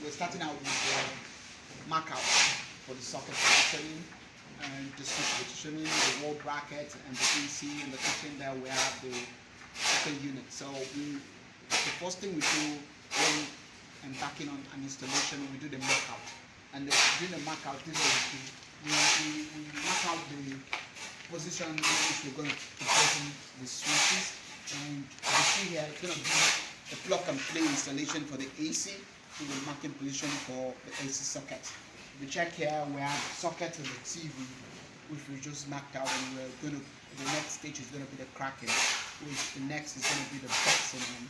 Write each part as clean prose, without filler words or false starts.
we're starting out with the mark out for the socket positioning and the switch positioning, the wall bracket, and the AC in the kitchen. There we have the second unit. So the first thing we do when embarking on an installation, we do the mark out. And during the mark out, this is what we do. We mark out the position in which we're going to be placing the switches. And you see here, it's going to be a plug and play installation for the AC with the marking position for the AC socket. If you check here, we have the socket and the TV, which we just marked out, and the next stage is going to be the cracking, which the next is going to be the boxing and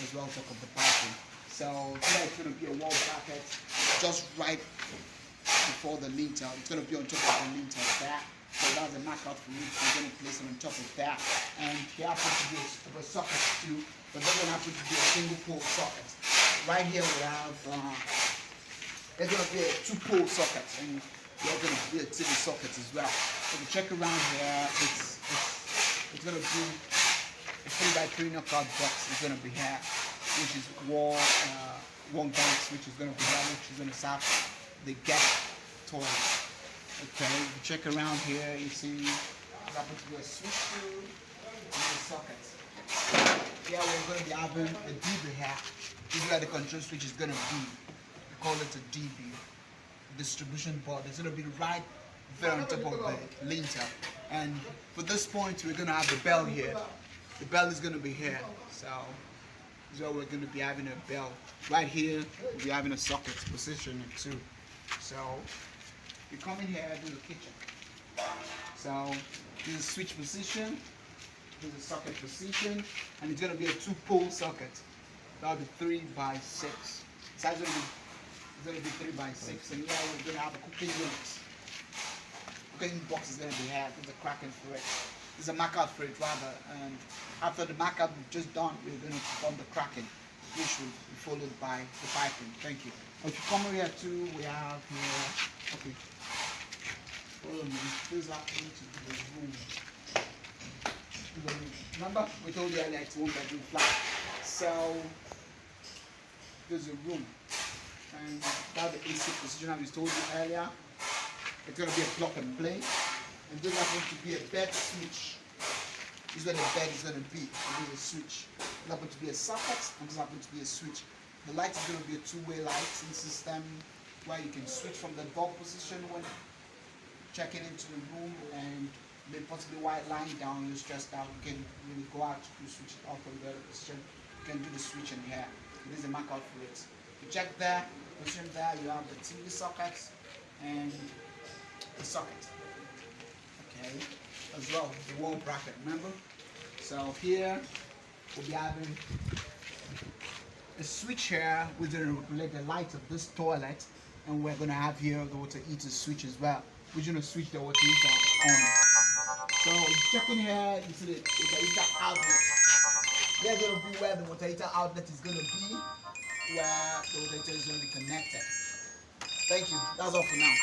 as well talk of the piping. So here it's going to be a wall bracket just right before the lintel. It's going to be on top of the lintel there. So that's a mark out for which we're going to place it on top of that. And here happens to be a socket too, but that one happens to be a single pole socket. Right here we have there's going to be a 2-pole socket, and there's going to be a TV socket as well. So if you check around here, it's going to be a 3x3 knockout box. It's going to be here, which is wall banks, which is going to be here, which is going to serve the gas toilet. Okay, if you check around here, you see there happens to be a switch through and a socket. Here we're going to be having a DB here. This is where the control switch is going to be. We call it a DB, distribution board. It's going to be right there on top of the lintel. And for this point, we're going to have the bell here. The bell is going to be here. So this is where we're going to be having a bell. Right here, we'll be having a socket position too. So you come in here to the kitchen. So this is switch position, this is socket position, and it's going to be a 2-pole socket. That'll be 3x6. It's actually going to be 3x6, and here we're going to have a cooking unit. Cooking box is going to be here. There's a cracking for it. There's a mark out for it rather, and after the mark out we've just done, we're going to perform the cracking, which will be followed by the piping. Thank you. If you come over here too, we have here. Okay. Follow me. This is actually to the room. Remember, we told you earlier it's 1-bedroom flat. So there's a room, and that's the AC position I told you earlier. It's going to be a plug and play, and this happens to be a bed switch. This is where the bed is going to be. There's a switch. This happens to be a socket, and this happens to be a switch. The light is going to be a 2-way lighting system where you can switch from the bulb position when checking into the room, and maybe possibly while lying down, you're stressed out, you can really go out to switch it off from the other position. You can do the switch in here. There's a mark out for it. You check there, position there, you have the TV socket and the socket. Okay, as well, the wall bracket, remember? So here we'll be having a switch here which will regulate the light of this toilet, and we're going to have here the water heater switch as well. We're going to switch the water heater on. So checking here, you see the water heater outlet. There's going to be where the water heater outlet is going to be, where the water heater is going to be connected. Thank you. That's all for now.